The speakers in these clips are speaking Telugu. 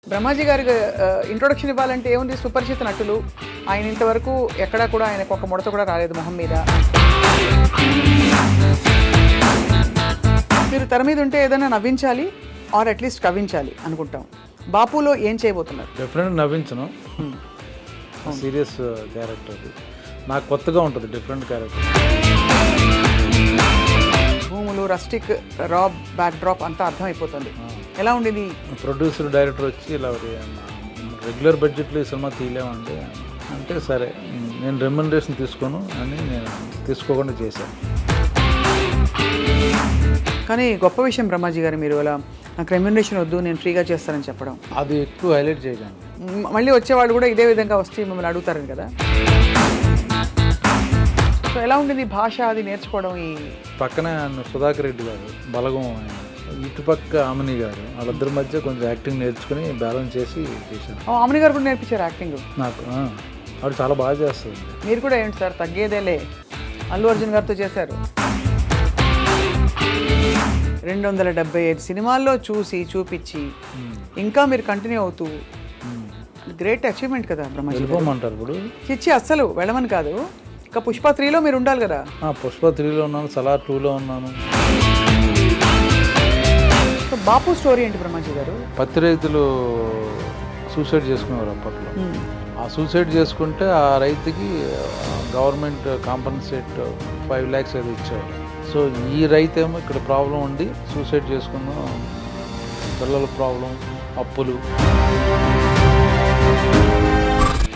బ్రహ్మాజీ గారికి ఇంట్రొడక్షన్ ఇవ్వాలంటే ఏముంది, సుపరిచిత నటులు. ఆయన ఇంతవరకు ఎక్కడా కూడా ఆయనకు ఒక ముడత కూడా రాలేదు మొహం మీద. మీరు తెర మీద ఉంటే ఏదైనా నవ్వించాలి ఆర్ అట్లీస్ట్ కవ్వించాలి అనుకుంటాం. బాపులో ఏం చేయబోతున్నారు? డెఫినెట్గా నవ్వించను. సీరియస్ క్యారెక్టర్ అది నాకు కొత్తగా ఉంటుంది, డిఫరెంట్ క్యారెక్టర్. భూములు, రస్టిక్, రాబ్, బ్యాక్ డ్రాప్ అంతా అర్థమైపోతుంది. ఎలా ఉండేది? ప్రొడ్యూసర్ డైరెక్టర్ వచ్చి ఇలా రెగ్యులర్ బడ్జెట్లో ఈ సినిమా తీయలేమండి అంటే, సరే నేను రెమ్యునరేషన్ తీసుకోను అని నేను తీసుకోకుండా చేశాను. కానీ గొప్ప విషయం బ్రహ్మాజీ గారు, మీరు అలా నాకు రెమ్యునరేషన్ వద్దు నేను ఫ్రీగా చేస్తానని చెప్పడం. అది ఎక్కువ హైలైట్ చేయకండి. మళ్ళీ వచ్చేవాళ్ళు కూడా ఇదే విధంగా వస్తే మిమ్మల్ని అడుగుతారని కదా. సో ఎలా ఉండేది భాష అది నేర్చుకోవడం? ఈ పక్కనే సుధాకర్ రెడ్డి గారు బలగం, ఆయన ఇటుపక్క ఆమని గారు, వాళ్ళిద్దరి మధ్య కొంచెం యాక్టింగ్ నేర్చుకుని బ్యాలెన్స్ చేసి చేశాను. ఆమని గారు కూడా నేర్పించారు యాక్టింగ్ నాకు. ఆవిడ చాలా బాగా చేస్తుంది. మీరు కూడా ఏంటి సార్ తగ్గేదేలే, అల్లు అర్జున్ గారితో చేశారు. 275 సినిమాల్లో చూపించి ఇంకా మీరు కంటిన్యూ అవుతూ, గ్రేట్ అచీవ్మెంట్ కదా బ్రహ్మాజీ. వెళ్ళిపోమంటారు ఇప్పుడు? చిచ్చి అస్సలు వెళ్ళమని కాదు, ఇంకా పుష్ప 3లో మీరు ఉండాలి కదా. పుష్ప 3లో ఉన్నాను, సలార్ 2లో ఉన్నాను. సో బాపు స్టోరీ ఏంటి బ్రహ్మాజీ గారు? పత్తి రైతులు సూసైడ్ చేసుకునేవారు అప్పట్లో. ఆ సూసైడ్ చేసుకుంటే ఆ రైతుకి గవర్నమెంట్ కాంపన్సేట్ 5 lakhs ఏదో ఇచ్చేవారు. సో ఈ రైతు ఏమో ఇక్కడ ప్రాబ్లం ఉండి సూసైడ్ చేసుకున్నాం, పిల్లల ప్రాబ్లం, అప్పులు.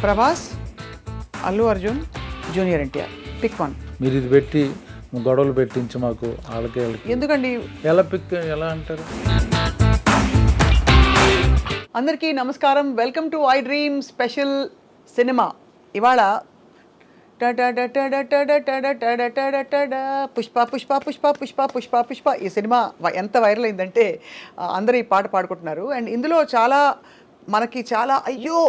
Prabhas, Allu Arjun, junior NTR, pick one. మీరు ఇది పెట్టి గొడవలు పెట్టించి మాకు వాళ్ళకి ఎందుకండి? ఎలా అంటారు? అందరికీ నమస్కారం, welcome to I dream special cinema. ఇవాళ పుష్ప పుష్ప పుష్ప పుష్ప పుష్ప పుష్ప ఈ సినిమా ఎంత వైరల్ అయిందంటే అందరూ ఈ పాట పాడుకుంటున్నారు. అండ్ ఇందులో మనకి చాలా అయ్యో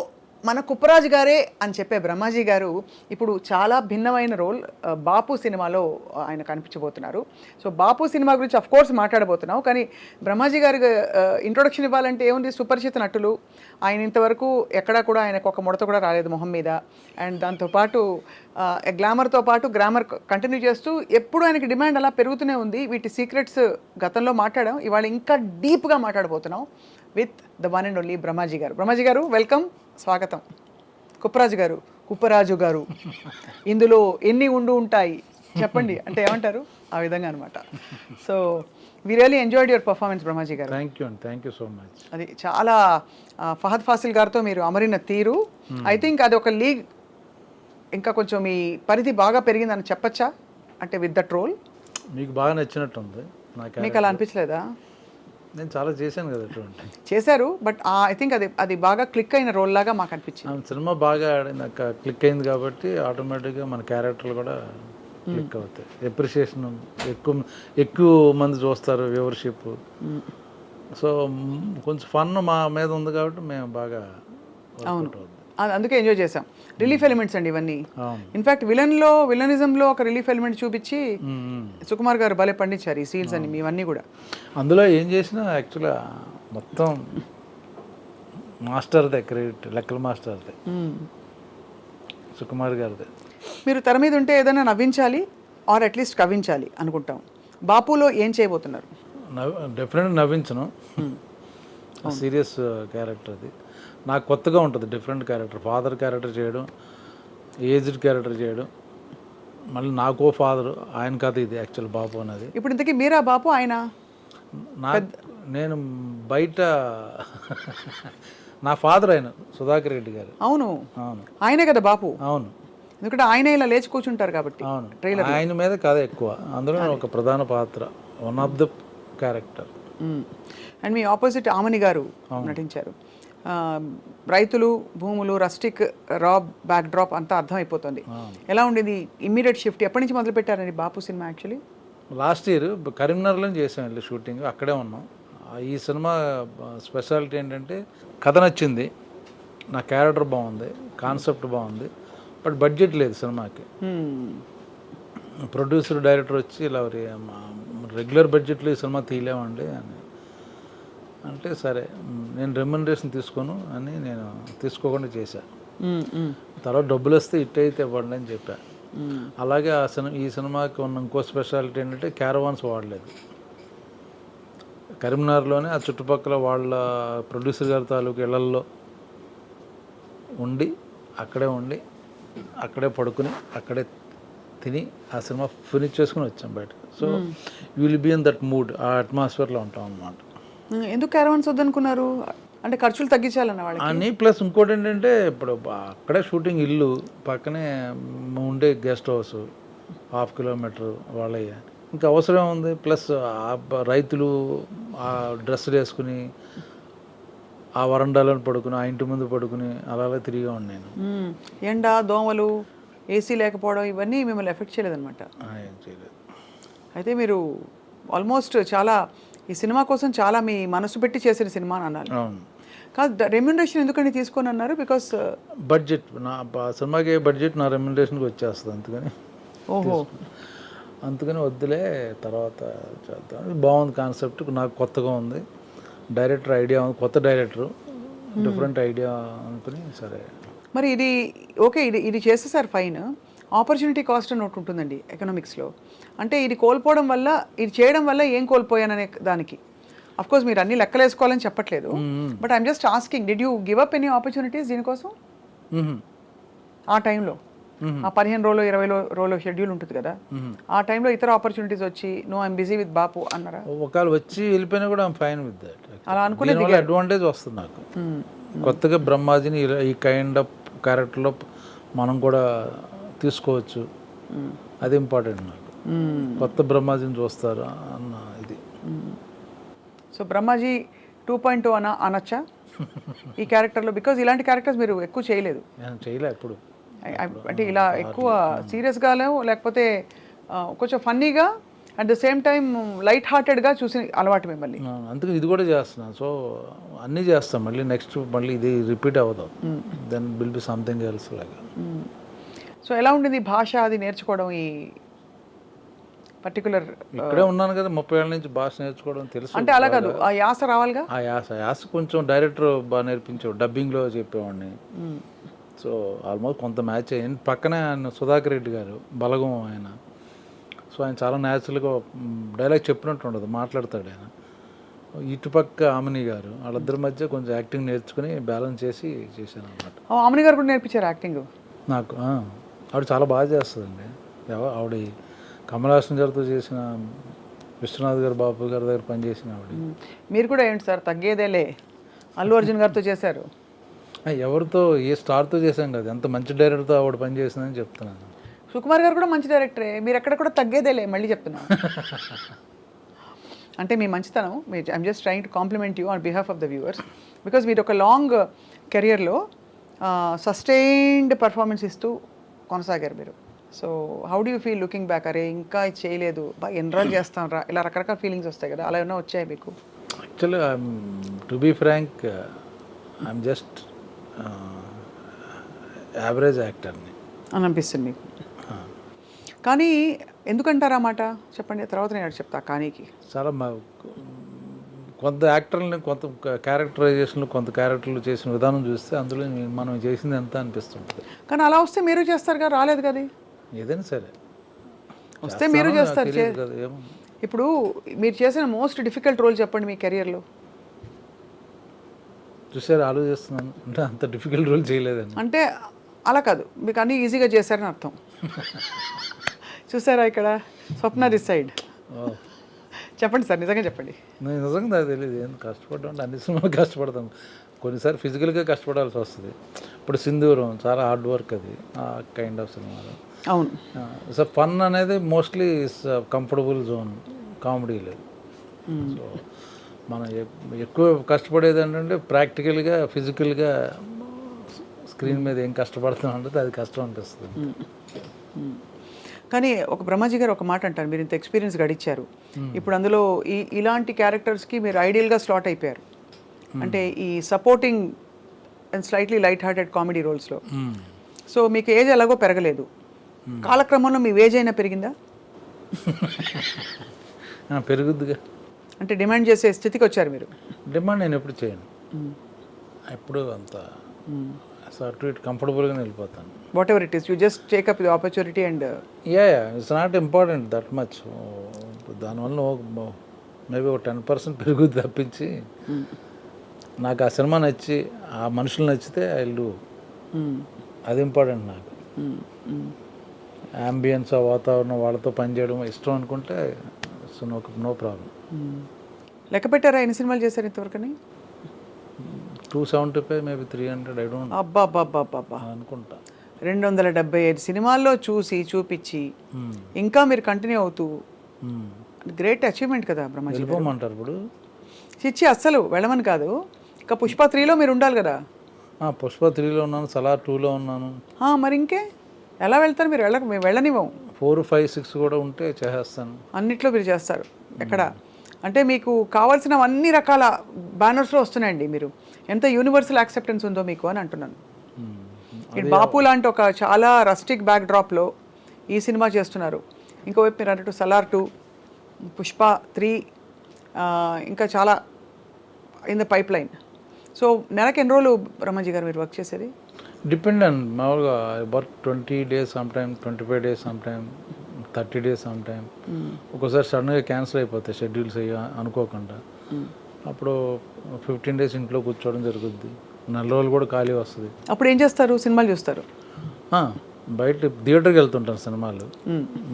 మన కుప్పరాజు గారే అని చెప్పే బ్రహ్మాజీ గారు ఇప్పుడు చాలా భిన్నమైన రోల్ బాపు సినిమాలో ఆయన కనిపించబోతున్నారు. సో బాపు సినిమా గురించి అఫ్ కోర్స్ మాట్లాడబోతున్నాం, కానీ బ్రహ్మాజీ గారికి ఇంట్రొడక్షన్ ఇవ్వాలంటే ఏముంది, సుపరిచిత నటులు. ఆయన ఇంతవరకు ఎక్కడా కూడా ఆయనకు ఒక ముడత కూడా రాలేదు మొహం మీద. అండ్ దాంతోపాటు గ్లామర్తో పాటు గ్రామర్ కంటిన్యూ చేస్తూ ఎప్పుడు ఆయనకి డిమాండ్ అలా పెరుగుతూనే ఉంది. వీటి సీక్రెట్స్ గతంలో మాట్లాడాం, ఇవాళ ఇంకా డీప్గా మాట్లాడబోతున్నాం with the one and only Brahmaji గారు. బ్రహ్మాజీ గారు వెల్కమ్, స్వాగతం. కుప్పరాజు గారు ఇందులో ఎన్ని ఉంటాయి చెప్పండి అంటే ఏమంటారు? ఆ విధంగా అనమాట. So we really enjoyed your performance Brahmaji గారు. Thank you so much. అది చాలా ఫహద్ ఫాసిల్ గారితో మీరు అమరిన తీరు, ఐ థింక్ అది ఒక లీగ్ ఇంకా కొంచెం మీ పరిధి బాగా పెరిగిందని చెప్పచ్చా? అంటే విత్ దట్ రోల్ మీకు బాగా నచ్చినట్టుంది. మీకు అలా అనిపించలేదా? నేను చాలా చేశాను కదా అటువంటి. చేశారు, బట్ ఐ థింక్ అది బాగా క్లిక్ అయిన రోల్ లాగా మాకు అనిపించింది. సినిమా బాగా నాకు క్లిక్ అయింది కాబట్టి ఆటోమేటిక్గా మన క్యారెక్టర్లు కూడా క్లిక్ అవుతాయి. ఎప్రిషియేషన్ ఎక్కువ మంది చూస్తారు, వ్యూవర్షిప్. సో కొంచెం ఫన్ మా మీద ఉంది కాబట్టి మేము బాగా. అవును, అందుకే ఎంజాయ్ చేసాం. రిలీఫ్ ఎలిమెంట్స్ అండి ఇవన్నీ. ఇన్ఫాక్ట్ విలనిజంలో ఒక రిలీఫ్ ఎలిమెంట్ చూపించి సుకుమార్ గారు భలే పండించారు ఈ సీన్స్ అని ఇవన్నీ కూడా. అందులో ఏం చేసినా యాక్చువల్గా మొత్తం మాస్టర్దే క్రెడిట్, లెక్కల మాస్టర్దే, సుకుమార్ గారిదే. మీరు తెర మీద ఉంటే ఏదైనా నవ్వించాలి ఆర్ అట్లీస్ట్ కవ్వించాలి అనుకుంటాం. బాపులో ఏం చేయబోతున్నారు? డెఫినెట్గా నవ్వించను. సీరియస్ క్యారెక్టర్ అది నాకు కొత్తగా ఉంటుంది, డిఫరెంట్ క్యారెక్టర్. ఫాదర్ క్యారెక్టర్ చేయడం, ఏజ్డ్ క్యారెక్టర్ చేయడం, మళ్ళీ నాకో ఫాదర్, ఆయన కథ ఇది యాక్చువల్ బాపు అనేది. ఇప్పుడు ఇంతకీ మీరా బాపు? ఆయన నేను బయట నా ఫాదర్ ఆయన సుధాకర్ రెడ్డి గారు. అవును, ఆయనే కదా బాపు. అవును, ఎందుకంటే ఆయన ఇలా లేచి కూర్చుంటారు కాబట్టి. అవును, ఆయన మీద కథ ఎక్కువ. అందులో ఒక ప్రధాన పాత్ర, one of the character. And మీ ఆపోజిట్ ఆమని గారు నటించారు. రైతులు, భూములు, రస్టిక్, రాబ్, బ్యాక్ డ్రాప్ అంతా అర్థమైపోతుంది. ఎలా ఉండేది ఇమ్మీడియట్ షిఫ్ట్? ఎప్పటి నుంచి మొదలు పెట్టారండి బాపు సినిమా? యాక్చువల్లీ లాస్ట్ ఇయర్ కరీంనగర్లో చేసాం, వెళ్ళి షూటింగ్ అక్కడే ఉన్నాం. ఈ సినిమా స్పెషాలిటీ ఏంటంటే కథ నచ్చింది, నా క్యారెక్టర్ బాగుంది, కాన్సెప్ట్ బాగుంది, బట్ బడ్జెట్ లేదు సినిమాకి. ప్రొడ్యూసర్ డైరెక్టర్ వచ్చి ఇలా రెగ్యులర్ బడ్జెట్లో ఈ సినిమా తీయలేమండి అని అంటే సరే నేను రెమ్యునరేషన్ తీసుకోను అని నేను తీసుకోకుండా చేశాను. తర్వాత డబ్బులు వస్తే ఇట్ అయితే ఇవ్వండి అని చెప్పా. అలాగే ఈ సినిమాకి ఉన్న ఇంకో స్పెషాలిటీ ఏంటంటే క్యారవాన్స్ వాడలేదు. కరీంనగర్లోనే ఆ చుట్టుపక్కల వాళ్ళ ప్రొడ్యూసర్ గారి తాలూకు ఇళ్లల్లో ఉండి అక్కడే పడుకుని అక్కడే తిని ఆ సినిమా ఫినిష్ చేసుకుని వచ్చాం బయటకు. So you will be in that mood, ఆ అట్మాస్ఫియర్లో ఉంటాం అన్నమాట. ఎందుకు క్యారవాన్స్ వద్దనుకున్నారు? అంటే ఖర్చులు తగ్గించాలన్న వాళ్ళకి అని ప్లస్ ఇంకోటి ఏంటంటే ఇప్పుడు అక్కడే షూటింగ్, ఇల్లు పక్కనే ఉండే గెస్ట్ హౌస్ 1/2 కిలోమీటర్ వాళ్ళయ్య, ఇంకా అవసరం ఉంది. ప్లస్ రైతులు ఆ డ్రెస్సులు వేసుకుని ఆ వరండాలో పడుకుని ఆ ఇంటి ముందు పడుకుని అలా తిరిగా ఉన్నాను. ఎండ, దోమలు, ఏసీ లేకపోవడం ఇవన్నీ మిమ్మల్ని ఎఫెక్ట్ చేయలేదన్నమాట. ఏం చేయలేదు. అయితే మీరు ఆల్మోస్ట్ చాలా ఈ సినిమా కోసం చాలా మీ మనసు పెట్టి చేసిన సినిమా అని అన్నారు. అవును. కాదు, రెమ్యునరేషన్ ఎందుకని తీసుకొని అన్నారు? బికాస్ బడ్జెట్, నా సినిమాకి బడ్జెట్ నా రెమ్యునరేషన్కి వచ్చేస్తుంది, అందుకని వద్దులే తర్వాత చేద్దాం. బాగుంది కాన్సెప్ట్, నాకు కొత్తగా ఉంది, డైరెక్టర్ ఐడియా ఉంది, కొత్త డైరెక్టరు, డిఫరెంట్ ఐడియా అనుకుని సరే. మరి ఇది ఓకే, ఇది చేసేసారు ఫైన్. ఆపర్చునిటీ కాస్ట్ అని ఒకటి ఉంటుందండి ఎకనామిక్స్లో. అంటే ఇది కోల్పోవడం వల్ల, ఇది చేయడం వల్ల ఏం కోల్పోయాననే దానికి అఫ్కోర్స్ మీరు అన్ని లెక్కలు వేసుకోవాలని చెప్పట్లేదు, but I'm just asking, did you give up any opportunities దీనికోసం ఆ టైంలో? ఆ 15 రోజులు 20 రోజులు షెడ్యూల్ ఉంటుంది కదా, ఆ టైంలో ఇతర ఆపర్చునిటీస్ వచ్చి నో ఐఎమ్ బిజీ విత్ బాపు అన్నారా? ఒకవేళ వచ్చి వెళ్ళిపోయినా కూడా ఐఎమ్ ఫైన్ విత్ దట్. అలా అనుకునే అడ్వాంటేజ్ వస్తుంది నాకు. కొత్తగా బ్రహ్మాజీని ఈ కైండ్ ఆఫ్ క్యారెక్టర్లో మనం కూడా తీసుకోవచ్చు, అది ఇంపార్టెంట్ నాకు. కొత్త బ్రహ్మాజీని చూస్తారు అన్న ఇది. సో బ్రహ్మాజీ 2.0 అనొచ్చా ఈ క్యారెక్టర్లో? బికాజ్ ఇలాంటి క్యారెక్టర్స్ మీరు ఎక్కువ చేయలేదు. ఎప్పుడు అంటే ఇలా ఎక్కువ సీరియస్గానో లేకపోతే కొంచెం ఫన్నీగా at the same time light హార్టెడ్గా చూసి అలవాటు మిమ్మల్ని. అందుకని ఇది కూడా చేస్తున్నాను. సో అన్నీ చేస్తాం, మళ్ళీ నెక్స్ట్ మళ్ళీ ఇది రిపీట్ అవ్వదు, then will be something else లాగా. సో ఎలా ఉండింది భాష అది నేర్చుకోవడం? ఈ పర్టికులర్ ఇక్కడే ఉన్నాను కదా 30 ఏళ్ళ నుంచి, భాష నేర్చుకోవడం తెలుసు. అంటే అలా కాదు, ఆ యాస రావాలిగా. ఆ యాస కొంచెం డైరెక్టర్ బాగా నేర్పించాడు, డబ్బింగ్లో చెప్పేవాడిని. సో ఆల్మోస్ట్ కొంత మ్యాచ్ అయ్యింది. పక్కనే ఆయన సుధాకర్ రెడ్డి గారు, బలగం ఆయన. సో ఆయన చాలా న్యాచురల్గా డైలాగ్ చెప్పినట్టు ఉండదు, మాట్లాడతాడు ఆయన. ఇటుపక్క ఆమిని గారు, వాళ్ళిద్దరి మధ్య కొంచెం యాక్టింగ్ నేర్చుకుని బ్యాలెన్స్ చేసి చేశాను అనమాట. ఆమిని గారు కూడా నేర్పించారు యాక్టింగ్ నాకు. ఆవిడ చాలా బాగా చేస్తుందండి. ఆవిడ కమల్ హాసన్ గారితో చేసిన, విశ్వనాథ్ గారు, బాబు గారి దగ్గర పనిచేసిన ఆవిడ. మీరు కూడా ఏంటి సార్ తగ్గేదేలే, అల్లు అర్జున్ గారితో చేశారు. ఎవరితో, ఏ స్టార్తో చేశాం కదా, ఎంత మంచి డైరెక్టర్తో ఆవిడ పని చేసిందని చెప్తున్నాను. సుకుమార్ గారు కూడా మంచి డైరెక్టరే, మీరు ఎక్కడ కూడా తగ్గేదేలే మళ్ళీ చెప్తున్నాను. అంటే మీ మంచితనం, I'm just trying to complement you on behalf of the viewers, because మీరు ఒక లాంగ్ కెరియర్లో సస్టైన్డ్ పర్ఫార్మెన్స్ ఇస్తూ కొనసాగారు మీరు. So how do you feel looking back? అరే ఇంకా ఇది చేయలేదు, బాగా ఎన్రోల్ చేస్తాను రా, ఇలా రకరకాల ఫీలింగ్స్ వస్తాయి కదా, అలా ఏమైనా వచ్చాయి మీకు? Actually to be frank, I'm just average యాక్టర్ని అని అనిపిస్తుంది మీకు. కానీ ఎందుకంటారా మాట చెప్పండి, తర్వాత నేను చెప్తా. కానీకి చాలా కొంత యాక్టర్లని, కొంత క్యారెక్టరైజేషన్లు, కొంత క్యారెక్టర్లు చేసిన విధానం చూస్తే అందులో మనం చేసింది ఎంత అనిపిస్తుంటుంది. కానీ అలా వస్తే మీరు చేస్తారు కదా, రాలేదు కదా. ఏదైనా సరే వస్తే మీరు చేస్తారు. ఏమో ఇప్పుడు మీరు చేసిన మోస్ట్ డిఫికల్ట్ రోల్ చెప్పండి మీ కెరియర్లో. చూసారు, ఆలోచిస్తున్నాను, అంటే అంత డిఫికల్ట్ రోల్ చేయలేదండి. అంటే అలా కాదు, మీకు అన్నీ ఈజీగా చేశారని అర్థం. చూసారా ఇక్కడ స్వప్న దిస్ సైడ్. చెప్పండి సార్, నిజంగా చెప్పండి. నేను నిజంగా నాకు తెలియదు, ఏం కష్టపడ్డా అంటే అన్ని సినిమాలు కష్టపడతాం, కొన్నిసార్లు ఫిజికల్గా కష్టపడాల్సి వస్తుంది. ఇప్పుడు సింధూరం చాలా హార్డ్ వర్క్, అది ఆ కైండ్ ఆఫ్ సినిమాలో. అవును. సో ఫన్ అనేది మోస్ట్లీ కంఫర్టబుల్ జోన్, కామెడీ లేదు. సో మనం ఎక్కువ కష్టపడేది ఏంటంటే ప్రాక్టికల్గా, ఫిజికల్గా స్క్రీన్ మీద ఏం కష్టపడుతున్నాం అంటే అది కష్టం అనిపిస్తుంది. కానీ ఒక బ్రహ్మాజీ గారు ఒక మాట అంటారు, మీరు ఇంత ఎక్స్పీరియన్స్ గడిచారు, ఇప్పుడు అందులో ఇలాంటి క్యారెక్టర్స్కి మీరు ఐడియల్గా స్లాట్ అయిపోయారు. అంటే ఈ supporting and slightly light hearted comedy రోల్స్లో. సో మీకు ఏజ్ ఎలాగో పెరగలేదు, కాలక్రమంలో మీ ఏజ్ అయినా పెరిగిందా? పెరుగుద్దిగా. అంటే డిమాండ్ చేసే స్థితికి వచ్చారు మీరు. డిమాండ్ నేను ఎప్పుడు చేయను, ఎప్పుడు అంత అటు ఇటు కంఫర్టబుల్గా వెళ్ళిపోతాను. What ever it is, you just take up the opportunity and yeah it's not important that much. దానివల్ల మేబీ ఒక 10% పెరుగుద్ది తప్పించి, నాకు ఆ సినిమా నచ్చి ఆ మనుషులు నచ్చితే ఐ డూ, అది ఇంపార్టెంట్ నాకు. అంబియన్స్, ఆ వాతావరణం, వాళ్ళతో పనిచేయడం ఇష్టం అనుకుంటే సో నో ప్రాబ్లం. లెక్క పెట్టారా ఎన్ని సినిమాలు చేశారు ఇంతవరకని? 275 మేబీ 300, ఐ డోంట్ అబ్బా అనుకుంటా. 275 సినిమాల్లో చూపించి ఇంకా మీరు కంటిన్యూ అవుతూ, గ్రేట్ అచీవ్మెంట్ కదా బ్రహ్మాజీ. వెళ్ళిపోమంటారు ఇప్పుడు? చిచ్చి అస్సలు వెళ్ళమని కాదు, ఇంకా పుష్ప 3లో మీరు ఉండాలి కదా. పుష్ప 3లో ఉన్నాను, సలార్ 2లో ఉన్నాను. మరి ఇంకే ఎలా వెళ్తారు మీరు? మేము వెళ్ళనివ్వం. 4, 5, 6 కూడా ఉంటే చేసేస్తాను. అన్నిట్లో మీరు చేస్తారు. ఎక్కడ అంటే మీకు కావాల్సిన అన్ని రకాల బ్యానర్స్లో వస్తున్నాయండి. మీరు ఎంత యూనివర్సల్ యాక్సెప్టెన్స్ ఉందో మీకు అని అంటున్నాను. ఇటు బాపు లాంటి ఒక చాలా రస్టిక్ బ్యాక్ డ్రాప్లో ఈ సినిమా చేస్తున్నారు. ఇంకోవైపు మీరు అన్నట్టు సలార్ 2, పుష్ప 3, ఇంకా చాలా in the pipe line. So నెలకి ఎన్ని రోజులు బ్రహ్మాజీ గారు మీరు వర్క్ చేసేది? డిపెండ్ అండ్ మామూలుగా work 20 days some time, 25 days some time, 30 days some time. ఒక్కోసారి సడన్గా క్యాన్సిల్ అయిపోతాయి షెడ్యూల్స్ అయ్యి అనుకోకుండా. అప్పుడు 15 days ఇంట్లో కూర్చోవడం జరుగుద్ది. 4 రోజులు కూడా ఖాళీ వస్తుంది. అప్పుడు ఏం చేస్తారు? సినిమాలు చూస్తారు? బయట థియేటర్కి వెళ్తుంటాను సినిమాలు,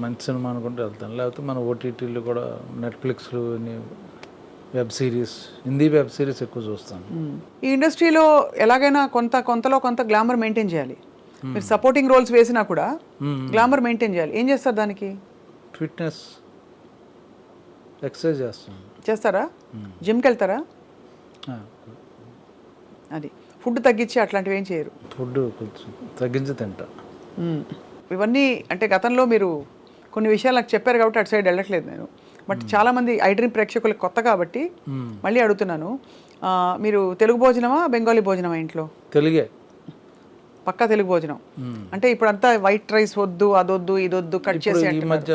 మంచి సినిమా అనుకుంటే వెళ్తాను. లేకపోతే మన ఓటీటీలు కూడా, నెట్ఫ్లిక్స్లు, web series, Hindi web series ఎక్కువ చూస్తాను. ఈ ఇండస్ట్రీలో ఎలాగైనా కొంతలో కొంత గ్లామర్ మెయింటైన్ చేయాలి. మీరు సపోర్టింగ్ రోల్స్ వేసినా కూడా గ్లామర్ మెయింటైన్ చేయాలి. ఏం చేస్తారు దానికి? ఫిట్నెస్, ఎక్సర్సైజ్ చేస్తారా? జిమ్కి వెళ్తారా? అది ఫుడ్ తగ్గించి అట్లాంటివి ఏం చేయరు? ఫుడ్ కొంచెం తగ్గించి తింటా. ఇవన్నీ అంటే గతంలో మీరు కొన్ని విషయాలు నాకు చెప్పారు కాబట్టి అటు సైడ్ వెళ్ళట్లేదు నేను. బట్ చాలామంది ఐ డ్రీమ్ ప్రేక్షకులకు కొత్త కాబట్టి మళ్ళీ అడుగుతున్నాను. మీరు తెలుగు భోజనమా, బెంగాలీ భోజనమా ఇంట్లో? తెలుగే, పక్కా తెలుగు భోజనం. అంటే ఇప్పుడు అంతా వైట్ రైస్ వద్దు, అదొద్దు, ఇదొద్దు, కట్ చేసి. ఈ మధ్య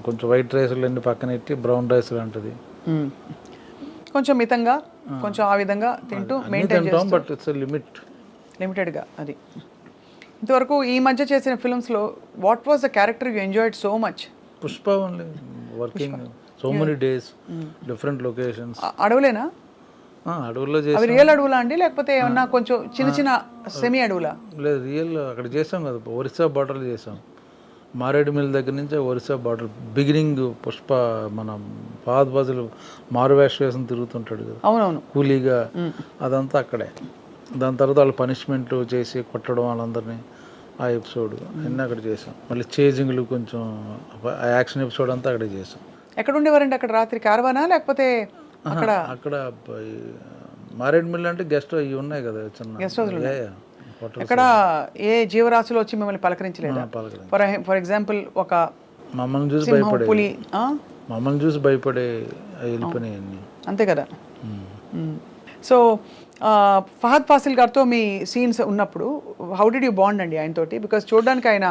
కొంచెం వైట్ రైస్లు అన్ని పక్కన ఎట్టి బ్రౌన్ రైస్ లాంటిది కొంచెం మితంగా, కొంచెం ఆ విధంగా తింటూ మెయింటైన్ చేస్తాం. బట్ ఇట్స్ లిమిటెడ్గా. అది ఇంతవరకు ఈ మధ్య చేసిన ఫిల్మ్స్లో what was the character you enjoyed so much? Pushpa only, working so many days, different locations. అడవులేనా? అడవుల్లో అవి రియల్ అడవులా అండి, లేకపోతే ఏమన్నా కొంచెం చిన్న చిన్న సెమీ అడవులా? లేదు, రియల్. అక్కడ చేసాం కదా, ఒరిస్సా బార్డర్లో చేసాం. మారేడుమిల్ దగ్గర నుంచి ఒరిస్సా బార్డర్ బిగినింగ్. పుష్ప మన ఫహద్ ఫాజిల్ మారువేష వేసం తిరుగుతుంటాడు కదా, అవునవును, కూలీగా, అదంతా అక్కడే. దాని తర్వాత వాళ్ళు పనిష్మెంట్ చేసి కొట్టడం వాళ్ళందరినీ, ఆ ఎపిసోడ్ అన్నీ అక్కడ చేసాం. మళ్ళీ చేజింగ్లు కొంచెం, ఆ యాక్షన్ ఎపిసోడ్ అంతా అక్కడే చేసాం. ఎక్కడ ఉండేవారండి అక్కడ రాత్రి? కారవానా లేకపోతే అక్కడ? అక్కడ మారేడుమిల్ అంటే గెస్ట్ అవి ఉన్నాయి కదా, చిన్న గెస్ట్ హౌస్. ఎక్కడ ఏ జీవరాశులు వచ్చి మిమ్మల్ని పలకరించలేదా? ఫర్ ఎగ్జాంపుల్ ఒక మమ్మల్ని చూసి పులి, మమ్మల్ని చూసి భయపడే వెళ్ళిపోయినాయి. అంతే కదా. సో ఫహద్ ఫాసిల్ గారితో మీ సీన్స్ ఉన్నప్పుడు హౌ డిడ్ యూ బాండ్ అండి ఆయనతోటి? బికాస్ చూడడానికి ఆయన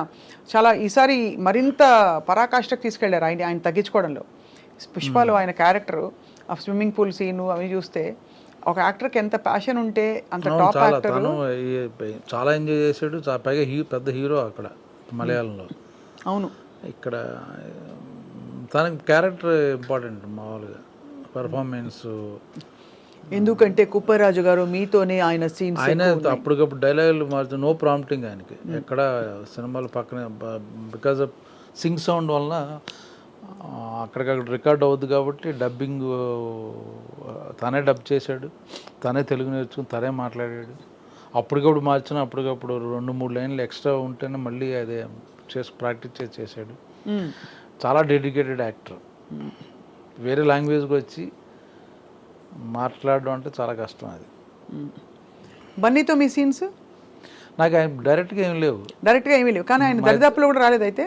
చాలా ఈసారి మరింత పరాకాష్ఠకు తీసుకెళ్లారు ఆయన తగ్గించుకోవడంలో. పుష్పలో ఆయన క్యారెక్టర్, ఆ స్విమ్మింగ్ పూల్ సీను అవి చూస్తే ఒక యాక్టర్కి ఎంత ప్యాషన్ ఉంటే అంత టాప్ యాక్టర్. చాలా ఎంజాయ్ చేశాడు. పైగా పెద్ద హీరో అక్కడ మలయాళంలో. అవును, ఇక్కడ తనకి క్యారెక్టర్ ఇంపార్టెంట్ మామూలుగా, పెర్ఫార్మెన్స్. ఎందుకంటే కుప్పరాజు గారు మీతోనే ఆయన సీన్స్, ఆయన అప్పటికప్పుడు డైలాగులు మార్చు, నో ప్రాంప్టింగ్ ఆయనకి ఎక్కడ సినిమాలు పక్కన. బికాజ్ ఆఫ్ సింగ్ సౌండ్ వలన అక్కడికక్కడ రికార్డ్ అవుద్ది కాబట్టి డబ్బింగ్ తనే డబ్ చేశాడు, తనే తెలుగు నేర్చుకుని తనే మాట్లాడాడు. అప్పటికప్పుడు మార్చిన, అప్పటికప్పుడు 2-3 లైన్లు ఎక్స్ట్రా ఉంటేనే మళ్ళీ అదే ప్రాక్టీస్ చేశాడు. చాలా డెడికేటెడ్ యాక్టర్. వేరే లాంగ్వేజ్కి వచ్చి మాట్లాడడం అంటే చాలా కష్టం అది. బన్నీతో మీ సీన్స్? నాకు ఆయన డైరెక్ట్గా ఏమి లేవు. కానీ ఆయన దరిదాపులో కూడా రాలేదు. అయితే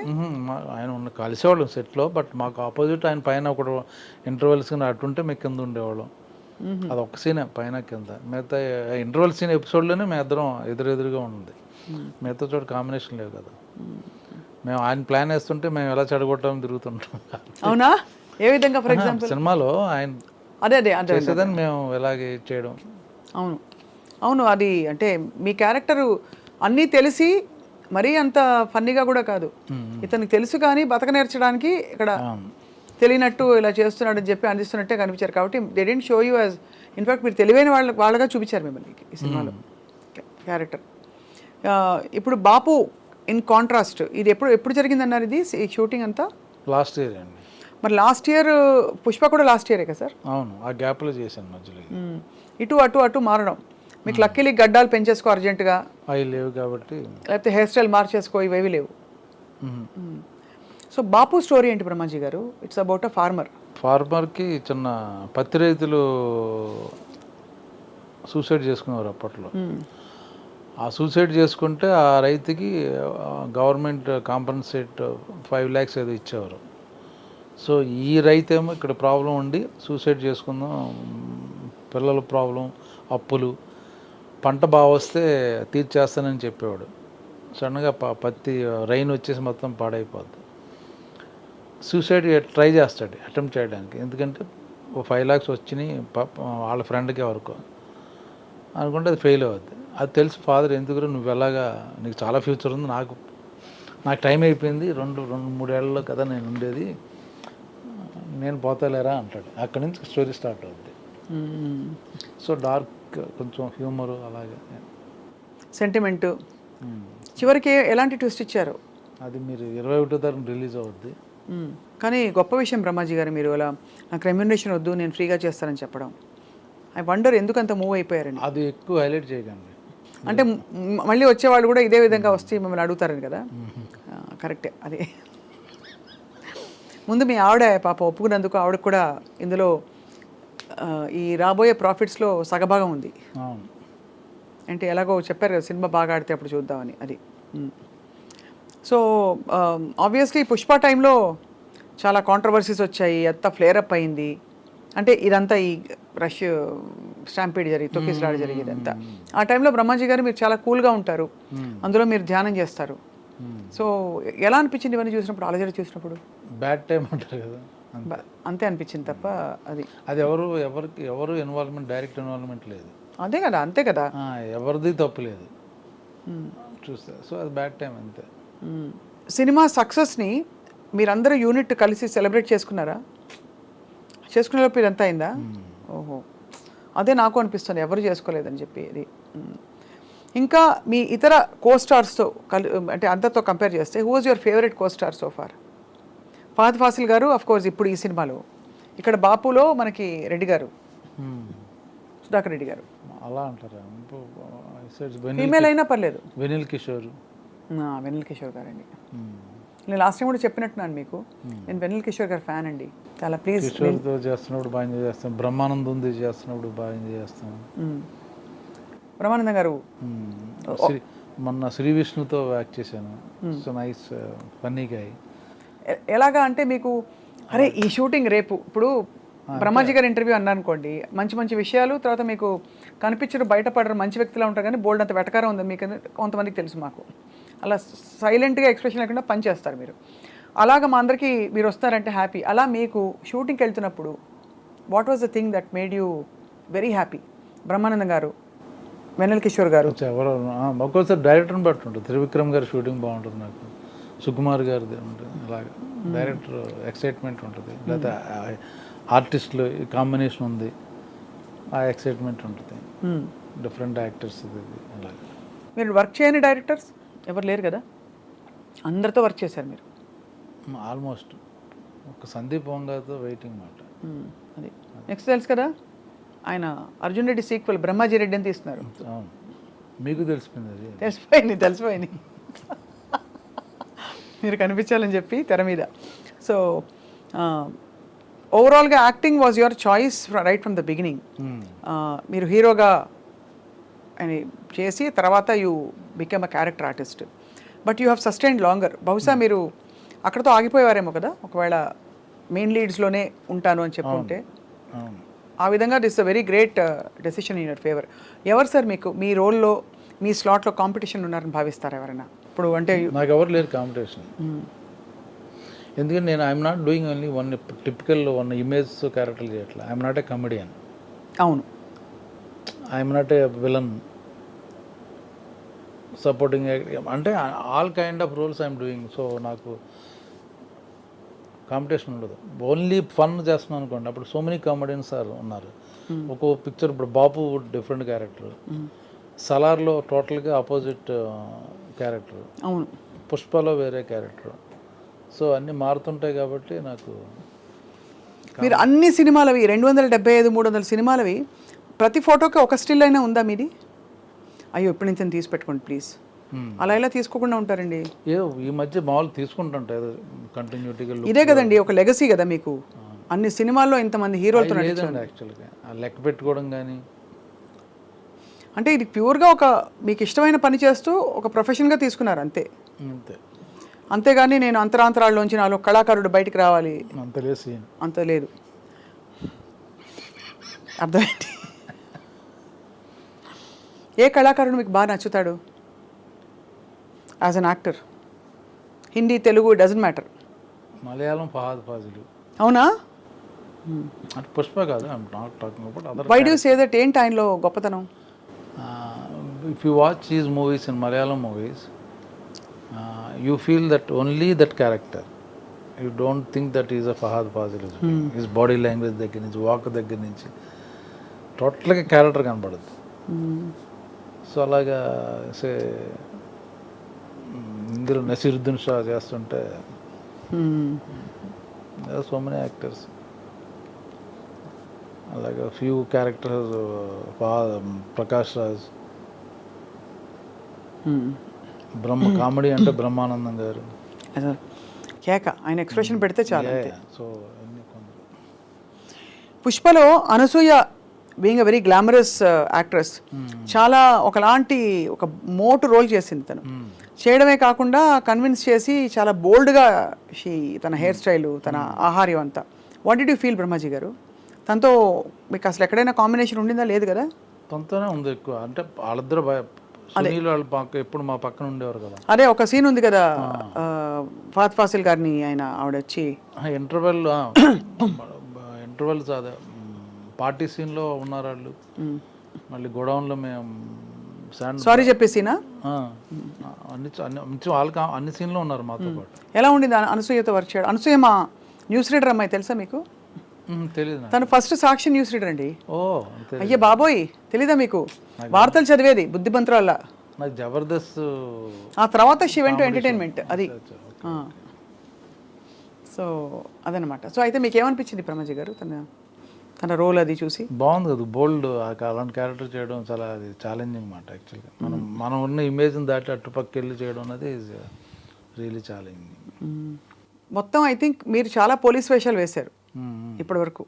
ఆయన కలిసేవాళ్ళం సెట్లో, బట్ మాకు ఆపోజిట్ ఆయన పైన ఒకటి ఇంటర్వెల్స్ అటుంటే మేము కింద ఉండేవాళ్ళం. అది ఒక్క సీనే పైన కింద. మిగతా ఇంటర్వెల్ సీన్ ఎపిసోడ్లోనే మేము ఇద్దరం ఎదురుగా ఉంది. మిగతా చోట కాంబినేషన్ లేవు కదా. మేము ఆయన ప్లాన్ వేస్తుంటే మేము ఎలా చెడగొట్టామని తిరుగుతుంటాం. అవునా? ఏ విధంగా? ఫర్ ఎగ్జాంపుల్ సినిమాలో ఆయన అదే అదే అదే చేసేదని మేము ఇలాగే చేయడం. అవును అవును, అది అంటే మీ క్యారెక్టరు అన్నీ తెలిసి మరీ అంత ఫన్నీగా కూడా కాదు, ఇతనికి తెలుసు కానీ బతక నేర్చడానికి ఇక్కడ తెలియనట్టు ఇలా చేస్తున్నాడని చెప్పి అందిస్తున్నట్టే కనిపించారు. కాబట్టి they didn't show you as, in fact మీరు తెలివైన వాళ్ళగా చూపించారు మిమ్మల్ని ఈ సినిమాలో క్యారెక్టర్. ఇప్పుడు బాపు ఇన్ కాంట్రాస్ట్, ఇది ఎప్పుడు జరిగిందన్నారు ఇది షూటింగ్ అంతా? లాస్ట్ ఇయర్ అండి. మరి లాస్ట్ ఇయర్ పుష్ప కూడా లాస్ట్ ఇయరే కదా సార్? అవును, ఆ గ్యాప్లో చేశాను మధ్యలో. ఇటు అటు అటు మారడం మీకు లక్కీలీ గడ్డాలు పెంచేసుకో అర్జెంటుగా, అవి లేవు కాబట్టి, లేకపోతే హెయిర్ స్టైల్ మార్చేసుకో, ఇవేవి లేవు. సో బాపు స్టోరీ ఏంటి బ్రహ్మాజీ గారు? ఇట్స్ అబౌట్ అ ఫార్మర్కి చిన్న పత్తి రైతులు సూసైడ్ చేసుకునేవారు అప్పట్లో. ఆ సూసైడ్ చేసుకుంటే ఆ రైతుకి గవర్నమెంట్ కాంపన్సేట్ 5 lakhs ఏదో ఇచ్చేవారు. సో ఈ రైతు ఏమో ఇక్కడ ప్రాబ్లం ఉండి సూసైడ్ చేసుకుందాం, పిల్లల ప్రాబ్లం, అప్పులు, పంట బాగా వస్తే తీర్చేస్తానని చెప్పేవాడు. సడన్గా పత్తి రైన్ వచ్చేసి మొత్తం పాడైపోద్ది. సూసైడ్ ట్రై చేస్తాడు, అటెంప్ట్ చేయడానికి. ఎందుకంటే 5 lakhs వచ్చినాయి వాళ్ళ ఫ్రెండ్కి ఎవరికో అనుకుంటే అది ఫెయిల్ అవుద్ది. అది తెలుసు ఫాదర్, ఎందుకు నువ్వు ఎలాగా, నీకు చాలా ఫ్యూచర్ ఉంది, నాకు టైం అయిపోయింది, 2-3 ఏళ్ళలో కదా నేను ఉండేది, నేను పోతలేరా అంటాడు. అక్కడి నుంచి స్టోరీ స్టార్ట్ అవుద్ది. సో డార్క్, కొంచెం హ్యూమరు, అలాగే సెంటిమెంట్. చివరికి ఎలాంటి ట్విస్ట్ ఇచ్చారు? అది మీరు 21వ తారీఖు రిలీజ్ అవుద్ది. కానీ గొప్ప విషయం బ్రహ్మాజీ గారు, మీరు అలా నాకు రెమ్యూనరేషన్ వద్దు, నేను ఫ్రీగా చేస్తానని చెప్పడం. ఐ వండర్ ఎందుకు అంత మూవ్ అయిపోయారని. అది ఎక్కువ హైలైట్ చేయకండి, అంటే మళ్ళీ వచ్చేవాళ్ళు కూడా ఇదే విధంగా వస్తే మిమ్మల్ని అడుగుతారని కదా. కరెక్టే అది. ముందు మీ ఆవిడ పాప ఒప్పుకున్నందుకు ఆవిడకు కూడా ఇందులో ఈ రాబోయే ప్రాఫిట్స్లో సగభాగం ఉంది. అంటే ఎలాగో చెప్పారు కదా, సినిమా బాగా ఆడితే అప్పుడు చూద్దామని. అది సో ఆబ్వియస్లీ పుష్ప టైంలో చాలా కాంట్రవర్సీస్ వచ్చాయి, అంతా ఫ్లేరప్ అయింది. అంటే ఇదంతా ఈ రష్ స్టాంపీడ్ జరిగి తొక్కిసలాట జరిగేది అంతా. ఆ టైంలో బ్రహ్మాజీ గారు మీరు చాలా కూల్గా ఉంటారు, అందులో మీరు ధ్యానం చేస్తారు. సో ఎలా అనిపించింది ఇవన్నీ చూసినప్పుడు, అలజడి చూసినప్పుడు? బ్యాడ్ టైం అంటారు కదా, అంతే అనిపించింది తప్ప అది ఎవరు ఇన్వాల్వ్మెంట్, డైరెక్ట్ ఇన్వాల్వ్మెంట్ లేదు. అదే కదా, అంతే కదా, ఎవరిది తప్పు లేదు చూస్తే. సో అది బ్యాడ్ టైం అంతే. సినిమా సక్సెస్ని మీరందరూ యూనిట్ కలిసి సెలబ్రేట్ చేసుకున్నారా? చేసుకునేలోపు ఇదంతా అయిందా? ఓహో, అదే నాకు అనిపిస్తుంది, ఎవరు చేసుకోలేదని చెప్పి. ఇది ఇంకా మీ ఇతర కోస్టార్స్తో అంటే అందరితో కంపేర్ చేస్తే who was your favourite costar so far? Fahadh Faasil గారు అఫ్ కోర్స్ ఇప్పుడు ఈ సినిమాలో, ఇక్కడ బాపులో మనకి రెడ్డి గారు, సుధాకర్ రెడ్డి గారు. అలా అంటారా? ఫీమేల్ అయినా పర్లేదు. వెనిల్ కిషోర్ గారండి. నేను లాస్ట్ టైం కూడా చెప్పినట్టున్నాను మీకు, నేను వెనిల్ కిషోర్ గారు ఫ్యాన్ అండి చాలా. ప్లీజ్, కిషోర్తో చేస్తున్నప్పుడు బాగా ఎంజాయ్ చేస్తాం, బ్రహ్మానందం ఉంది చేస్తున్నప్పుడు బాగా ఎంజాయ్ చేస్తాం. బ్రహ్మానందం గారు మొన్న శ్రీ విష్ణుతో యాక్ట్ చేశాను. So nice, funny guy. ఎలాగా అంటే మీకు, అరే ఈ షూటింగ్ రేపు, ఇప్పుడు బ్రహ్మాజీ గారి ఇంటర్వ్యూ అన్నా అనుకోండి, మంచి మంచి విషయాలు, తర్వాత మీకు కనిపించరు, బయటపడరు, మంచి వ్యక్తిలా ఉంటారు, కానీ బోల్డ్ అంత వెటకారం ఉంది మీకు, కొంతమందికి తెలుసు. మాకు అలా సైలెంట్గా ఎక్స్ప్రెషన్ లేకుండా పని చేస్తారు మీరు. అలాగా మా అందరికీ మీరు వస్తారంటే హ్యాపీ. అలా మీకు షూటింగ్కి వెళ్తున్నప్పుడు what was the thing that made you very happy? Brahmanandam గారు, వెన్నెల కిషోర్ గారు, ఎవరు ఒక్కోసారి డైరెక్టర్ని బట్టి ఉంటుంది. త్రివిక్రమ్ గారి షూటింగ్ బాగుంటుంది నాకు, సుకుమార్ గారిది ఉంటుంది. అలాగే డైరెక్టర్ ఎక్సైట్మెంట్ ఉంటుంది, లేదా ఆర్టిస్టులు కాంబినేషన్ ఉంది, ఆ ఎక్సైట్మెంట్ ఉంటుంది. డిఫరెంట్ యాక్టర్స్ ఇది అలాగే. మీరు వర్క్ చేయని డైరెక్టర్స్ ఎవరు లేరు కదా, అందరితో వర్క్ చేశారు మీరు ఆల్మోస్ట్. ఒక సందీప్ వంగాతో వెయిటింగ్ మాట. అది నెక్స్ట్ తెలుసు కదా, ఆయన అర్జున్ రెడ్డి సీక్వెల్ బ్రహ్మాజీ రెడ్డి అని తీస్తున్నారు. అవును, మీకు తెలిసిపోయింది అది? తెలిసిపోయింది మీరు కనిపించాలని చెప్పి తెర మీద. సో ఓవరాల్గా acting was your choice right from the beginning. మీరు హీరోగా అని చేసి తర్వాత you become a character artist, but you have sustained longer. బహుశా మీరు అక్కడతో ఆగిపోయేవారేమో కదా, ఒకవేళ మెయిన్ లీడ్స్లోనే ఉంటాను అని చెప్పుకుంటే. ఆ విధంగా this a very great decision in your favour. ఎవరు సార్ మీకు మీ రోల్లో, మీ స్లాట్లో కాంపిటీషన్ ఉన్నారని భావిస్తారు ఎవరైనా ఇప్పుడు? అంటే నాకు ఎవరు లేరు కాంపిటీషన్. ఎందుకంటే నేను I'm not doing only typical image character చేయట్లా. ఐఎమ్ నాట్ ఏ కమెడియన్, అవును. I'm not a villain, supporting, అంటే all kind of roles I'm doing. So నాకు కాంపిటీషన్ ఉండదు, ఓన్లీ ఫన్ చేస్తున్నాను అనుకోండి. అప్పుడు సో మెనీ కామెడియన్స్ ఉన్నారు. ఒక్కో పిక్చర్ ఇప్పుడు బాపు డిఫరెంట్ క్యారెక్టర్, సలార్లో టోటల్గా ఆపోజిట్ క్యారెక్టర్, అవును. పుష్పలో వేరే క్యారెక్టర్. సో అన్నీ మారుతుంటాయి కాబట్టి నాకు. మీరు అన్ని సినిమాలవి 275 300 సినిమాలవి ప్రతి ఫోటోకి ఒక స్టిల్ అయినా ఉందా మీది? అయ్యో ఇప్పుడు నుంచి తీసి పెట్టుకోండి ప్లీజ్, అలా ఇలా తీసుకోకుండా ఉంటారండి. ఏదో ఈ మధ్య మామూలు తీసుకుంటుంటా ఏదో కంటిన్యూటీగా. ఇదే కదండి ఒక లెగసీ కదా మీకు, అన్ని సినిమాల్లో ఇంతమంది హీరోలతో లేదండి యాక్చువల్గా లెక్క పెట్టుకోవడం కానీ. అంటే ఇది ప్యూర్గా ఒక మీకు ఇష్టమైన పని చేస్తూ ఒక ప్రొఫెషన్గా తీసుకున్నారు అంతే. అంతే, అంతేగాని నేను అంతరాంతరాల్లోంచి నాలో కళాకారుడు బయటికి రావాలి అంత లేదు సీన్, అంత లేదు. అర్థమైంది. ఏ కళాకారుడు మీకు బాగా నచ్చుతాడు as an actor? Hindi, Telugu, doesn't matter. Malayalam Fahadh Faasil. అవునా? అంటే పుష్ప కాదు, I'm not talking about other. Why do say that? ఏంటి ఆయనలో గొప్పతనం? If you watch his movies in Malayalam movies, you feel that only that character. You don't think that is a Fahadh Faasil. His body language దగ్గర నుంచి, వాక్ దగ్గర నుంచి టోటల్గా క్యారెక్టర్ కనబడదు. సో అలాగా ఇందులో నసీరుద్దీన్ షా చేస్తుంటే సో మెనీ యాక్టర్స్, అలాగే few characters, Prakash Raj, comedy అంటే బ్రహ్మానందం గారు, కేక, ఆయన ఎక్స్ప్రెషన్ పెడితే చాలా. సో అన్ని కొందరు. పుష్పలో Anasuya being a very glamorous actress, చాలా ఒకలాంటి ఒక మోటు రోల్ చేసింది తను. చేయడమే కాకుండా కన్విన్స్ చేసి చాలా బోల్డ్గా తన హెయిర్ స్టైలు, తన ఆహార్యం అంతా. What did you feel Brahmaji గారు? తనతో మీకు అసలు ఎక్కడైనా కాంబినేషన్ ఉండిందా? లేదు కదా? తనతోనే ఉంది ఎక్కువ. అంటే వాళ్ళిద్దరు సునీల్ వాళ్ళు ఎప్పుడు మా పక్కన ఉండేవారు కదా. అదే ఒక సీన్ ఉంది కదా, ఫహద్ ఫాసిల్ గారిని ఆవిడ వచ్చి ఇంటర్వెల్ అదే పార్టీ సీన్లో ఉన్నారు వాళ్ళు. మళ్ళీ గోడౌన్లో మేము సారీ చెప్పేసినా అన్ని సీన్లో ఉన్నారు మాతో పాటు. ఎలా ఉండింది అనసూయతో వర్క్ చేయడం? అనసూయ మా న్యూస్ రీడర్ అమ్మాయి, తెలుసా మీకు? తెలీదు. తను ఫస్ట్ సాక్షి న్యూస్ రీడర్ అండి. ఓ అయ్యే బాబోయ్, తెలీదా మీకు? వార్తలు చదివేది బుద్ధిమంతురాల్లా. నాకు జబర్దస్త్ ఆ తర్వాత షీ వెంట్ టు ఎంటర్టైన్మెంట్, అది. సో అదనమాట. సో అయితే మీకు ఏమనిపించింది బ్రహ్మాజీ గారు తన రోల్ అది చూసి? బాగుంది కదా, బోల్డ్. అలాంటి క్యారెక్టర్ చేయడం చాలా అది ఛాలెంజింగ్ మాట యాక్చువల్గా. మనం ఉన్న ఇమేజ్ని దాటి అట్టుపక్కకి వెళ్ళి చేయడం అనేది ఈజ్ రియలీ ఛాలెంజింగ్. మొత్తం ఐ థింక్ మీరు చాలా పోలీస్ వేషాలు వేశారు ఇప్పటి వరకు.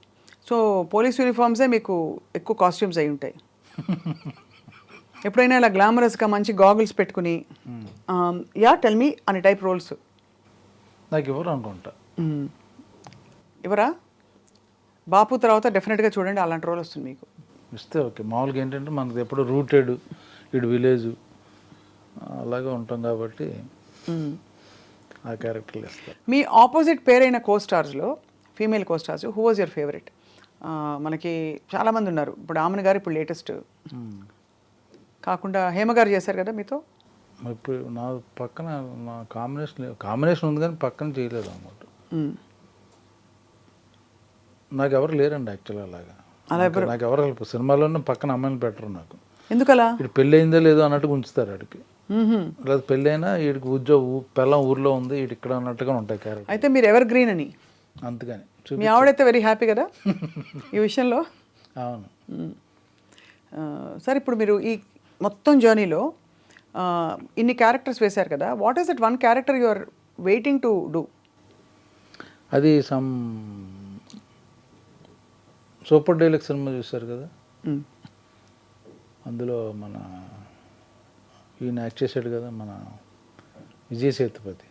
సో పోలీస్ యూనిఫామ్సే మీకు ఎక్కువ కాస్ట్యూమ్స్ అయి ఉంటాయి. ఎప్పుడైనా ఇలా గ్లామరస్గా మంచి గాగుల్స్ పెట్టుకుని యా టెల్ మీ అనే టైప్ రోల్స్ నాకు ఎవరు అనుకుంటా. ఎవరా? బాపు తర్వాత డెఫినెట్గా చూడండి అలాంటి రోల్ వస్తుంది మీకు. ఇస్తే ఓకే. మామూలుగా ఏంటంటే మనది ఎప్పుడు రూటెడ్ ఇటు విలేజ్ అలాగే ఉంటాం కాబట్టి ఆ క్యారెక్టర్లు ఇస్తారు. మీ ఆపోజిట్ పేరైన కోస్టార్స్లో, female costars, who was your favourite? మనకి చాలామంది ఉన్నారు. ఇప్పుడు ఆమెను గారు ఇప్పుడు లేటెస్ట్ కాకుండా హేమ గారు చేశారు కదా మీతో. ఇప్పుడు నా పక్కన నా కాంబినేషన్ ఉంది కానీ పక్కన చేయలేదు అన్నమాట. నాకు ఎవరు లేరండి యాక్చువల్గా అలాగా. నాకు ఎవరు సినిమాలోనే పక్కన అమ్మాయిని పెట్టరు నాకు. ఎందుకలా? ఇటు పెళ్ళి అయిందో లేదో అన్నట్టుగా ఉంచుతారు ఆడికి. లేదా పెళ్ళి అయినా వీడికి పెళ్ళం ఊర్లో ఉంది, వీటి ఇక్కడ అన్నట్టుగా ఉంటాయి క్యారెక్టర్. అయితే మీరు ఎవర్ గ్రీన్ అని. అంతగాని మీ ఆవిడైతే వెరీ హ్యాపీ కదా ఈ విషయంలో? అవును. సార్ ఇప్పుడు మీరు ఈ మొత్తం జర్నీలో ఇన్ని క్యారెక్టర్స్ వేశారు కదా, what is that one character you are waiting to do? అది సూపర్ డైలాగ్ సినిమా చూశారు కదా, అందులో మన ఈయన యాక్ట్ చేశాడు కదా మన విజయ్ సేతుపతి,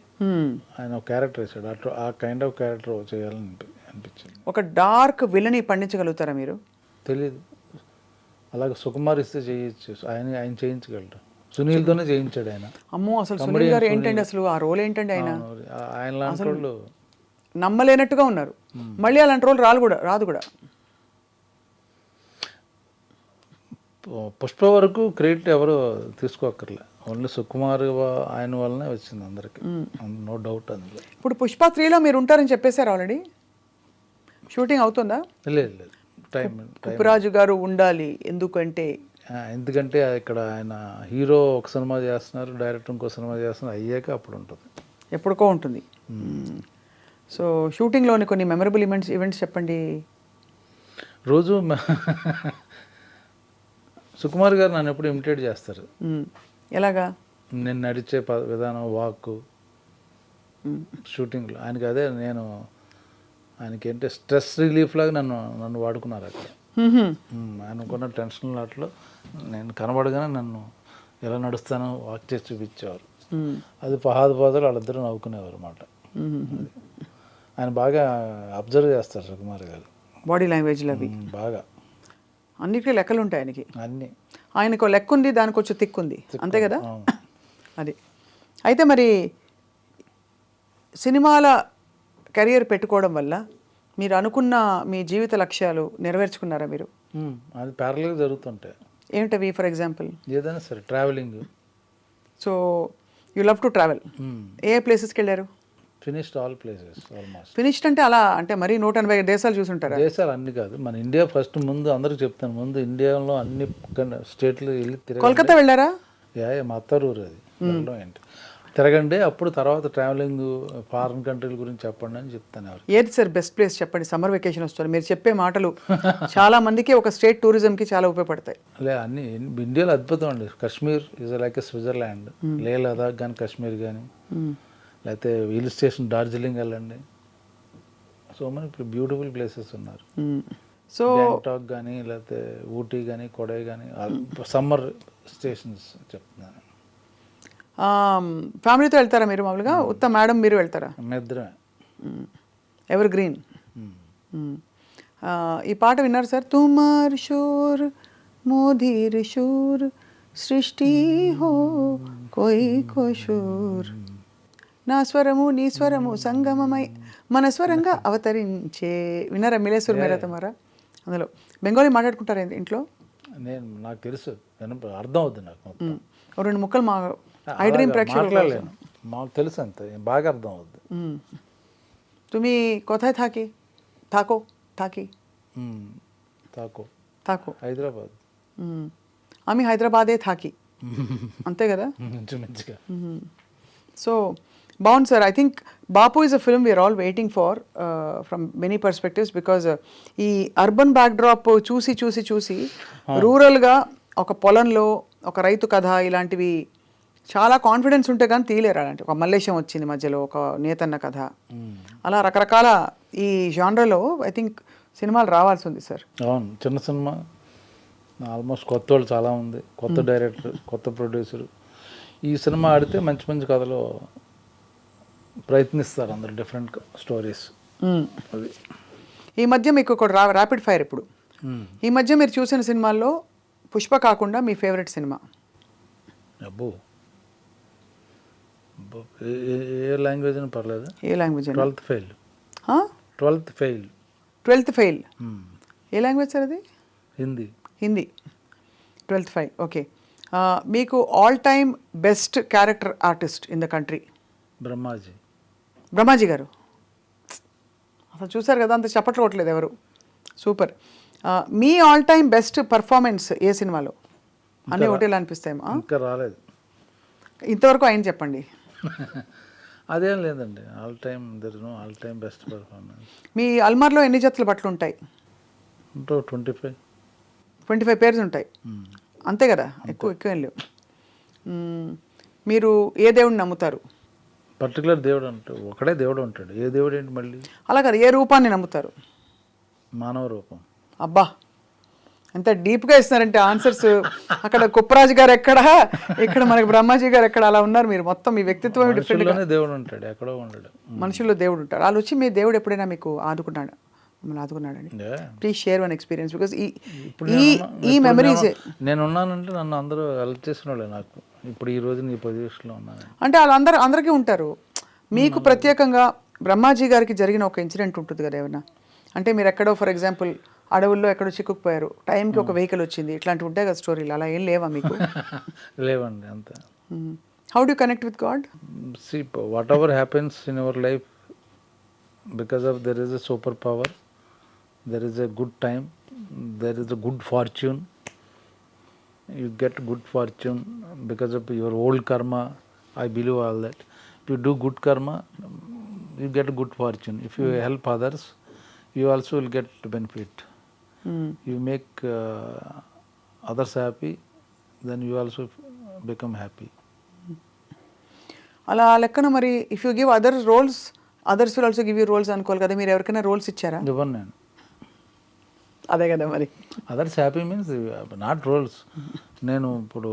ఆయన ఒక క్యారెక్టర్ వేసాడు. అట్లా ఆ కైండ్ ఆఫ్ క్యారెక్టర్ చేయాలని అనిపించింది. ఒక డార్క్ విలని పండించగలుగుతారా మీరు? తెలీదు. అలాగే సుకుమార్ ఇస్తే చేయొచ్చు, ఆయన చేయించగలరు. సునీల్తోనే చేయించాడు ఆయన. అమ్మో, అసలు సునీల్ గారు ఏంటండి అసలు ఆ రోల్ ఏంటండి? ఆయన లాంటి వాళ్ళు నమ్మలేనట్టుగా ఉన్నారు. మళ్ళీ అలాంటి రోల్ రాదు కూడా. పుష్ప వరకు క్రెడిట్ ఎవరు తీసుకోక్కర్లే, ఓన్లీ సుకుమార్ ఆయన వల్లనే వచ్చింది అందరికి, నో డౌట్ అందులో. ఇప్పుడు పుష్ప 3లో మీరు ఉంటారని చెప్పేశారు ఆల్రెడీ, షూటింగ్ అవుతుందా? లేదు లేదు, టైం ఉప్పరాజు గారు ఉండాలి, ఎందుకంటే ఇక్కడ ఆయన హీరో ఒక సినిమా చేస్తున్నారు, డైరెక్టర్ ఇంకో సినిమా చేస్తున్నారు, అయ్యాక అప్పుడు ఉంటుంది, ఎప్పటికో ఉంటుంది. సో షూటింగ్లోని కొన్ని మెమరబుల్ ఈవెంట్స్ చెప్పండి. రోజు సుకుమార్ గారు నన్ను ఎప్పుడు ఇమిటేట్ చేస్తారు. ఎలాగా? నేను నడిచే విధానం, వాక్, షూటింగ్లో ఆయనకి అదే, ఆయనకి ఏంటంటే స్ట్రెస్ రిలీఫ్ లాగా నన్ను వాడుకున్నారు అక్కడ. ఆయనకున్న టెన్షన్ లాట్లో నేను కనబడగానే నన్ను ఎలా నడుస్తానో వాక్ చేసి చూపించేవారు. అది ఫహాద్ ఫాదర్ వాళ్ళిద్దరూ నవ్వుకునేవారు అన్నమాట. ఆయన బాగా అబ్జర్వ్ చేస్తారు సుకుమార్ గారు, బాడీ లాంగ్వేజ్లు అవి బాగా, అన్నిటికీ లెక్కలు ఉంటాయి ఆయనకి. అన్నీ ఆయనకు లెక్క ఉంది, దానికి వచ్చి తిక్కు ఉంది, అంతే కదా. అది అయితే మరి సినిమాల కెరియర్ పెట్టుకోవడం వల్ల మీరు అనుకున్న మీ జీవిత లక్ష్యాలు నెరవేర్చుకున్నారా మీరు? అది ప్యారల్గా జరుగుతుంటాయి. ఏమిటవి? ఫర్ ఎగ్జాంపుల్ ఏదైనా సరే, travelling. So you love to travel. ఏ ప్లేసెస్కి వెళ్ళారు? Finished all places almost. Finished అంటే అలా అంటే మరీ 180 దేశాలు చూసుంటారా? దేశాలు అన్ని కాదు, మన ఇండియా ఫస్ట్. ముందు అందరికి చెప్తాను, ముందు ఇండియాలో అన్ని స్టేట్లు వెళ్ళి తిరగండి. కోల్కతా వెళ్ళారా? మా అత్తరూరు అది, ఏంటి తిరగండి, అప్పుడు తర్వాత ట్రావెలింగ్ ఫారిన్ కంట్రీల గురించి చెప్పండి అని చెప్తాను. ఎవరు ఏది సార్ బెస్ట్ ప్లేస్ చెప్పండి? సమ్మర్ వెకేషన్ వస్తుంది, మీరు చెప్పే మాటలు చాలా మందికి ఒక స్టేట్ టూరిజంకి చాలా ఉపయోగపడతాయి. అన్ని ఇండియాలో అద్భుతం అండి. Kashmir is like Switzerland. లే లదాఖ్ కానీ, కాశ్మీర్ కానీ, లేకపోతే హిల్ స్టేషన్ డార్జిలింగ్ వెళ్ళండి. సో మెనీ బ్యూటిఫుల్ ప్లేసెస్ ఉన్నారు. సో గ్యాంగ్టాక్ కానీ, లేకపోతే ఊటీ కానీ, కొడై కానీ, సమ్మర్ స్టేషన్స్ చెప్తున్నాను. ఫ్యామిలీతో వెళ్తారా మీరు మామూలుగా? ఉత్త మేడం మీరు వెళ్తారా? నిద్రమే. Evergreen. ఈ పాట విన్నారు సార్? తుమార్ షోర్ మోధీర్ షోర్ సృష్టి హో కోయి కోషోర్, నా స్వరము నీ స్వరము సంగమమై మన స్వరంగా అవతరించే. విన్నారా? మిలేశ్వర్ మేరా తమారా. అందులో బెంగాలీ మాట్లాడుకుంటారా ఇంట్లో? నాకు తెలుసు, అర్థం అవుతుంది నాకు మొత్తం. రెండు ముక్కలు మా ఐ డ్రీమ్ ప్రేక్షకులు మాకు తెలుసు, అంత బాగా అర్థం అవుద్ది. তুমি কোথায় থাকি? থাকো থাকি తాకో থাকো హైదరాబాద్. আমি హైదరాబాదే থাকি, అంతే కదా. మంచిగా. సో బాగుంది sir. I think Bapu is a film we are all waiting for from many perspectives, because ఈ అర్బన్ బ్యాక్డ్రాప్ చూసి చూసి చూసి రూరల్గా ఒక పొలంలో ఒక రైతు కథ ఇలాంటివి చాలా కాన్ఫిడెన్స్ ఉంటే కానీ తీయలేరు. అలాంటి ఒక మల్లేశం వచ్చింది మధ్యలో, ఒక నేతన్న కథ, అలా రకరకాల ఈ జానర్లో ఐ థింక్ సినిమాలు రావాల్సి ఉంది సార్. అవును, చిన్న సినిమా ఆల్మోస్ట్ కొత్త వాళ్ళు చాలా ఉంది, కొత్త డైరెక్టర్, కొత్త ప్రొడ్యూసర్. ఈ సినిమా ఆడితే మంచి మంచి కథలు ప్రయత్నిస్తారు అందరు, డిఫరెంట్ స్టోరీస్. అది ఈ మధ్య మీకు ఒక ర్యాపిడ్ ఫైర్. ఇప్పుడు ఈ మధ్య మీరు చూసిన సినిమాల్లో పుష్ప కాకుండా మీ ఫేవరెట్ సినిమా? అబ్బో, ఏ లాంగ్వేజ్ అని పర్లేదు. ఏ language? 12th fail. 12th fail ఏ లాంగ్వేజ్ సార్ అది? Hindi. Hindi. 12th fail. Okay. మీకు all time best character artist in the country? Brahmaji గారు. అసలు చూసారు కదా, అంత చప్పట్లు కొట్టలేదు ఎవరు. సూపర్. మీ ఆల్ టైమ్ బెస్ట్ పర్ఫార్మెన్స్ ఏ సినిమాలో? అన్నీ ఒకటేలా అనిపిస్తాయేమో. ఇంకా రాలేదు ఇంతవరకు ఆయన చెప్పండి. అదేం లేదండి, all time there is no all time best performance. మీ అల్మార్లో ఎన్ని జతలు బట్టలు ఉంటాయి? 25 పేర్స్ ఉంటాయి, అంతే కదా. ఎక్కువ ఏం లేవు. మీరు ఏ దేవుడిని నమ్ముతారు? పర్టికులర్ దేవుడు అంటే ఒకడే దేవుడు ఉంటాడు. ఏ దేవుడు ఏంటి మళ్ళీ? అలా కదా, ఏ రూపాన్ని నమ్ముతారు? మానవ రూపం. అబ్బా, ఎంత డీప్గా ఇస్తున్నారంటే ఆన్సర్స్. అక్కడ కుప్పరాజు గారు ఎక్కడ, ఇక్కడ మనకి బ్రహ్మాజీ గారు ఎక్కడ, అలా ఉన్నారు మీరు. మొత్తం మీ వ్యక్తిత్వం డిఫరెంట్. దేవుడు ఉంటాడు, ఎక్కడో ఉండడు. మనుషుల్లో దేవుడు ఉంటాడు. వాళ్ళు వచ్చి మీ దేవుడు ఎప్పుడైనా మీకు ఆదుకున్నాడు, మిమ్మల్ని ఆదుకున్నాడండి? Please share one experience, because ఈ మెమరీస్. నేను ఉన్నానంటే నన్ను అందరూ హెల్ప్ చేసిన వాళ్ళే నాకు. ఇప్పుడు ఈ రోజు నీ పొజిషన్లో ఉన్నాను అంటే వాళ్ళందరూ అందరికీ ఉంటారు. మీకు ప్రత్యేకంగా బ్రహ్మాజీ గారికి జరిగిన ఒక ఇన్సిడెంట్ ఉంటుంది కదా ఏమన్నా, అంటే మీరు ఎక్కడో ఫర్ ఎగ్జాంపుల్ అడవుల్లో ఎక్కడో చిక్కుకుపోయారు, టైంకి ఒక వెహికల్ వచ్చింది, ఇట్లాంటివి ఉంటాయి కదా స్టోరీలు, అలా ఏం లేవా మీకు? లేవండి అంత. How do connect with God? See, whatever happens in our life, because of there is a superpower, there is a good time, there is a good fortune. You get good fortune because of your old karma. I believe all that. If you do good karma, you get good fortune. If you help others, you also will get benefit. You make others happy, then you also become happy. అలా లెక్కన మరి if you give other roles, others will also give you roles అనుకోవాలి కదా, మీరు ఎవరికైనా రోల్స్ ఇచ్చారా? ఇవ్వను నేను. అదే కదా మరి. Others happy means not roles. నేను ఇప్పుడు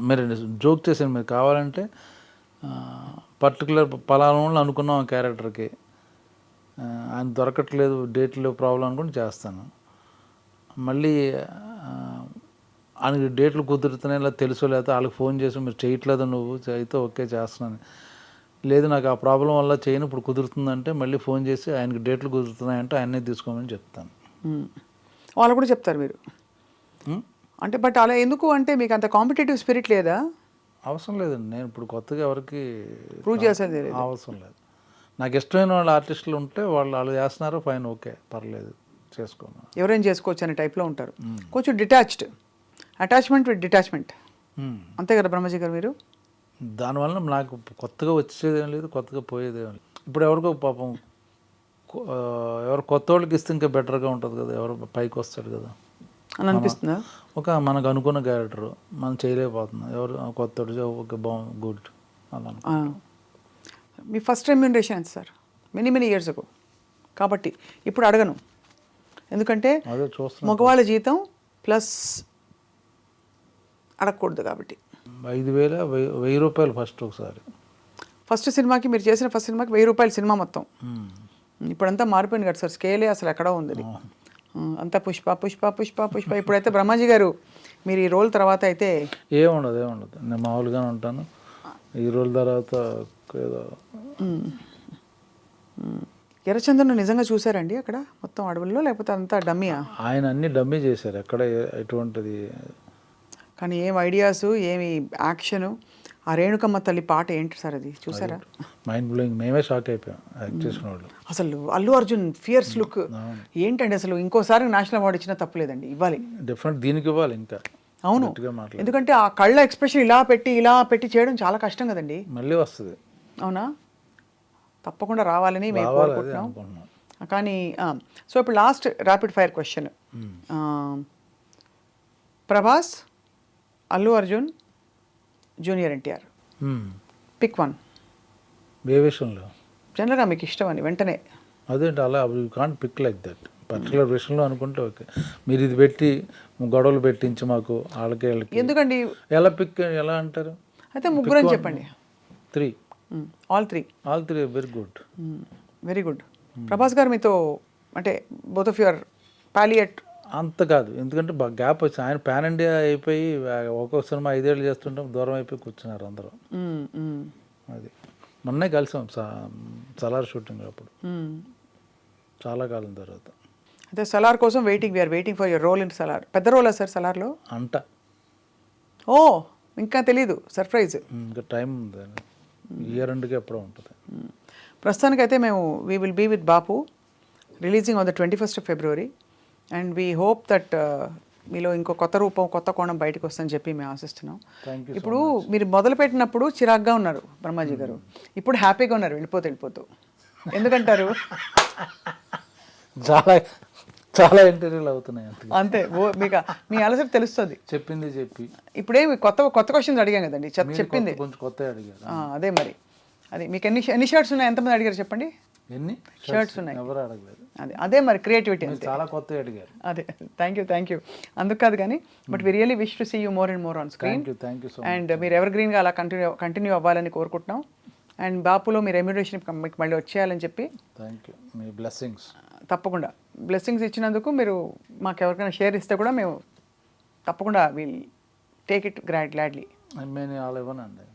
మీరు జోక్ చేశాను, మీరు కావాలంటే పర్టికులర్ పలానా అనుకున్నాం ఆ క్యారెక్టర్కి, ఆయన దొరకట్లేదు, డేట్లో ప్రాబ్లం అనుకుని చేస్తాను. మళ్ళీ ఆయనకి డేట్లు కుదురుతున్నాయి ఇలా తెలుసో, లేకపోతే వాళ్ళకి ఫోన్ చేసి మీరు చేయట్లేదు నువ్వు అయితే ఓకే చేస్తున్నాను, లేదు నాకు ఆ ప్రాబ్లం వల్ల చేయను ఇప్పుడు కుదురుతుందంటే మళ్ళీ ఫోన్ చేసి ఆయనకి డేట్లు కుదురుతున్నాయంటే ఆయన్నే తీసుకోమని చెప్తాను. వాళ్ళు కూడా చెప్తారు మీరు అంటే, బట్ అలా ఎందుకు అంటే మీకు అంత కాంపిటేటివ్ స్పిరిట్ లేదా? అవసరం లేదండి, నేను ఇప్పుడు కొత్తగా ఎవరికి ప్రూవ్ చేసేది లేదు. అవసరం లేదు. నాకు ఇష్టమైన వాళ్ళు ఆర్టిస్టులు ఉంటే వాళ్ళు చేస్తున్నారు, ఫైన్, ఓకే, పర్లేదు, చేసుకోను. ఎవరైనా చేసుకోవచ్చు అనే టైప్లో ఉంటారు, కొంచెం డిటాచ్డ్, అటాచ్మెంట్ విత్ డిటాచ్మెంట్, అంతే కదా బ్రహ్మజీ గారు మీరు? దానివల్ల నాకు కొత్తగా వచ్చేదేం లేదు, కొత్తగా పోయేదేం లేదు. ఇప్పుడు ఎవరికో పాపం ఎవరు కొత్త వాళ్ళకి ఇస్తే ఇంకా బెటర్గా ఉంటుంది కదా, ఎవరు పైకి వస్తాడు కదా అని అనిపిస్తుందా? ఒక మనకు అనుకున్న క్యారెక్టర్ మనం చేయలేకపోతున్నాం, ఎవరు కొత్తడు ఓకే బాగుంది, గుడ్ అలా. మీ ఫస్ట్ రెమ్యూనరేషన్ ఎంత సార్? మెనీ ఇయర్స్ అగో, కాబట్టి ఇప్పుడు అడగను, ఎందుకంటే అదే చూస్తున్నాం, మగవాళ్ళ జీతం ప్లస్ అడగకూడదు కాబట్టి. 5,000 1000 రూపాయలు ఫస్ట్ ఒకసారి. ఫస్ట్ సినిమాకి మీరు చేసిన ఫస్ట్ సినిమాకి 1000 రూపాయలు సినిమా మొత్తం. ఇప్పుడంతా మారిపోయింది కదా సార్, స్కేలే అసలు ఎక్కడో ఉంది, అంతా పుష్ప పుష్ప పుష్ప పుష్ప. ఇప్పుడైతే బ్రహ్మాజీ గారు మీరు ఈ రోల్ తర్వాత అయితే ఏముండదు, నేను మామూలుగానే ఉంటాను. ఈ రోల్ తర్వాత ఏదో. ఎర్రచందన్ నిజంగా చూసారండి అక్కడ మొత్తం అడవుల్లో, లేకపోతే అంతా డమ్మీయా? ఆయన అన్ని డమ్మీ చేశారు, ఎక్కడ ఎటువంటిది. కానీ ఏం ఐడియాస్, ఏమి యాక్షను, ఆ రేణుకమ్మ తల్లి పాట ఏంటి సార్ అది చూసారా? మైండ్ బ్లోయింగ్, మేమే షాక్ అయిపోయాం యాక్ట్ చేసిన వాళ్ళు. అసలు అల్లు అర్జున్ ఫియర్స్ లుక్ ఏంటండి అసలు, ఇంకోసారి నేషనల్ అవార్డు ఇచ్చినా తప్పులేదండి, ఇవ్వాలి, డిఫరెంట్, దీనికి ఇవ్వాలి ఇంకా. అవును, ఎందుకంటే ఆ కళ్ళ ఎక్స్ప్రెషన్ ఇలా పెట్టి చేయడం చాలా కష్టం కదండి. మళ్ళీ వస్తుంది. అవునా? తప్పకుండా రావాలని మేము కోరుకుంటున్నాం. కానీ సో ఇప్పుడు last rapid fire question, Prabhas, Allu Arjun, junior NTR, pick one. ఏ విషయంలో? జనరల్గా మీకు ఇష్టం అని వెంటనే. అదేంటి అలా, you can't pick like that. Particular విషయంలో అనుకుంటే ఓకే, మీరు ఇది పెట్టి గొడవలు పెట్టించి మాకు వాళ్ళకి ఎందుకండి, ఎలా పిక్ ఎలా అంటారు? అయితే ముగ్గురు అని చెప్పండి. 3. All three very good, very good. Prabhas గారు మీతో అంటే బోత్ ఆఫ్ యువర్ పాలియట్ అంత కాదు, ఎందుకంటే గ్యాప్ వచ్చింది. ఆయన పాన్ ఇండియా అయిపోయి ఒక్కొక్క సినిమా 5 ఏళ్ళు చేస్తుంటాం, దూరం అయిపోయి కూర్చున్నారు అందరూ. అది మొన్నే కలిసాం సలార్ షూటింగ్ అప్పుడు, చాలా కాలం తర్వాత. అయితే సలార్ కోసం we are waiting for your role in Salaar. పెద్ద రోలా సార్ సలార్లో? అంట. ఓ ఇంకా తెలీదు, సర్ప్రైజ్. ఇంకా టైం ఉంది, ఇయర్ ఎండ్కి ఎప్పుడో ఉంటుంది. ప్రస్తుతానికైతే మేము we will be with Bapu, releasing on the 21st of February, and we hope that మీలో ఇంకో కొత్త రూపం, కొత్త కోణం బయటకు వస్తుందని చెప్పి మేము ఆశిస్తున్నాం. ఇప్పుడు మీరు మొదలుపెట్టినప్పుడు చిరాగ్గా ఉన్నారు బ్రహ్మాజీ గారు, ఇప్పుడు హ్యాపీగా ఉన్నారు వెళ్ళిపోతూ. ఎందుకంటారు? చాలా ఇంటర్వ్యూలు అవుతున్నాయి అంతే, మీకు మీ అలసట తెలుస్తుంది. చెప్పింది చెప్పి ఇప్పుడేమి కొత్త క్వశ్చన్స్ అడిగాం కదండి, చెప్పింది కొంచెం కొత్త అడిగారు. అదే మరి, అది మీకు ఎన్ని షర్ట్స్ ఉన్నాయి, ఎంతమంది అడిగారు చెప్పండి? ఎన్ని షర్ట్స్ ఉన్నాయి? ఎవరు అడగలేదు. అదే మరి క్రియేటివిటీ, చాలా కొత్త అడిగారు. అదే, థ్యాంక్ యూ. అందుకు కాదు కానీ, but we really wish to see you more and more on screen. Thank you so much. And మీరు ఎవర్ గ్రీన్గా అలా కంటిన్యూ అవ్వాలని కోరుకుంటున్నాం. అండ్ బాపులో మీ రెమ్యూనరేషన్ మీకు మళ్ళీ వచ్చేయాలని చెప్పి. Thank you, me blessings. తప్పకుండా బ్లెస్సింగ్స్ ఇచ్చినందుకు మీరు మాకు ఎవరికైనా షేర్ ఇస్తే కూడా మేము తప్పకుండా విల్ టేక్ ఇట్ గ్లాడ్లీ. నేను అలా ఇవ్వనండి.